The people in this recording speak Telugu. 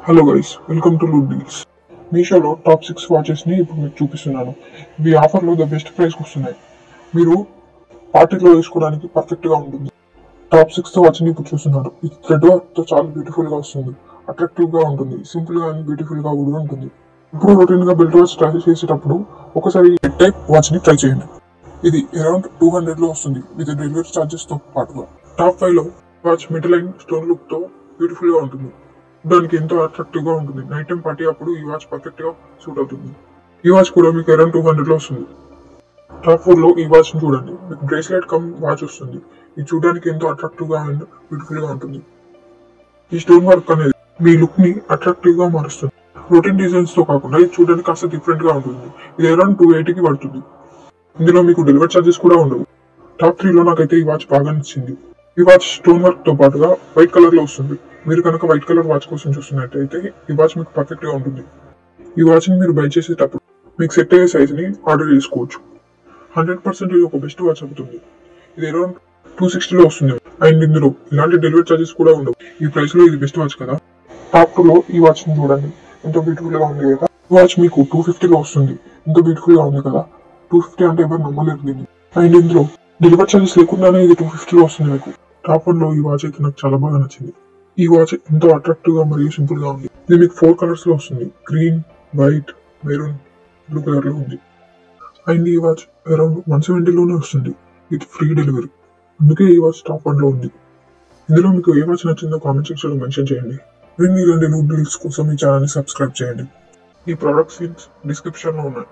Hello guys, welcome to loot deals. మీషోలో టాప్ 6 వాచెస్ ని ఇప్పుడు మీకు చూపిస్తున్నాను. ఇవి ఆఫర్లో ద బెస్ట్ ప్రైస్ వస్తున్నాయి. మీరు పార్టీలో వేసుకోవడానికి పర్ఫెక్ట్ గా ఉంటుంది. టాప్ 6 వాచ్ ని ఇప్పుడు చూస్తున్నారు. ఇది థ్రెడ్ వర్క్ తో చాలా బ్యూటిఫుల్ గా వస్తుంది. అట్రాక్టివ్ గా ఉంటుంది. సింపుల్ గా అండ్ బ్యూటిఫుల్ గా కూడా ఉంటుంది. ఇప్పుడు రొటీన్ గా బెల్ట్ వాచ్ ట్రై చేసేటప్పుడు ఒకసారి టైప్ వాచ్ ని ట్రై చేయండి. ఇది అరౌండ్ 200 లో వస్తుంది విత్ డెలివరీ చార్జెస్ తో పాటుగా. టాప్ 5 లో watch middle line stone look తో బ్యూటిఫుల్ గా ఉంటుంది. దానికి ఎంతో అట్రాక్టివ్ గా ఉంటుంది. నైట్ టైం పార్టీ అప్పుడు ఈ వాచ్ పర్ఫెక్ట్ గా సూట్ అవుతుంది. ఈ వాచ్ కూడా మీకు అరౌండ్ 200 లో వస్తుంది. టాప్ 4 లో ఈ వాచ్ ని చూడండి. మీకు బ్రేస్లెట్ కమ్ వాచ్ వస్తుంది. ఇది చూడడానికి ఎంతో అట్రాక్టివ్ గా అండ్ బ్యూటిఫుల్ గా ఉంటుంది. ఈ స్టోన్ వర్క్ అనేది మీ లుక్ ని అట్రాక్టివ్ గా మారుస్తుంది. రొటీన్ డిజైన్స్ తో కాకుండా ఇది చూడడానికి కాస్త డిఫరెంట్ గా ఉంటుంది. ఇది అరౌండ్ 280 కి పడుతుంది. ఇందులో మీకు డెలివరీ చార్జెస్ కూడా ఉండవు. టాప్ 3 లో నాకైతే ఈ వాచ్ బాగా నచ్చింది. ఈ వాచ్ స్టోన్ వర్క్ తో పాటుగా వైట్ కలర్ లో వస్తుంది. మీరు కనుక వైట్ కలర్ వాచ్ కోసం చూస్తున్నట్టయితే ఈ వాచ్ మీకు పర్ఫెక్ట్ గా ఉంటుంది. ఈ వాచ్ ని మీరు బై చేసేటప్పుడు మీకు సెట్ అయ్యే సైజ్ ని ఆర్డర్ చేసుకోవచ్చు. 100% ఇది ఒక బెస్ట్ వాచ్ అవుతుంది. ఇది అరౌండ్ 260 లో వస్తుంది. అండ్ ఇందులో ఇలాంటి డెలివరీ చార్జెస్ కూడా ఉండవు. ఈ ప్రైస్ లో ఇది బెస్ట్ వాచ్ కదా. టాప్ 2 లో ఈ వాచ్ ని చూడండి. ఎంతో బ్యూటిఫుల్ గా ఉంది కదా. ఈ వాచ్ మీకు 250 లో వస్తుంది. ఎంతో బ్యూటిఫుల్ గా ఉంది కదా. 250 అంటే ఎవరు నమ్మలేరు దీన్ని. అండ్ ఇందులో డెలివరీ చార్జెస్ లేకుండానే ఇది 250 లో వస్తుంది మీకు. టాప్ 1 లో ఈ వాచ్ అయితే నాకు చాలా బాగా నచ్చింది. ఈ వాచ్ ఎంతో అట్రాక్టివ్ గా మరియు సింపుల్ గా ఉంది. ఇది మీకు 4 కలర్స్ లో వస్తుంది. Green, white, maroon, blue colour లో ఉంది. అండ్ ఈ వాచ్ అరౌండ్ 170 లోనే వస్తుంది విత్ ఫ్రీ డెలివరీ. అందుకే ఈ వాచ్ టాప్ 1 లో ఉంది. ఇందులో మీకు ఏ వాచ్ నచ్చిందో కామెంట్ సెక్షన్ లో మెన్షన్ చేయండి. ఇలాంటి న్యూ డీల్స్ కోసం ఈ ఛానల్ ని సబ్స్క్రైబ్ చేయండి. ఈ ప్రొడక్ట్స్ లింక్స్ డిస్క్రిప్షన్ లో ఉన్నాయి.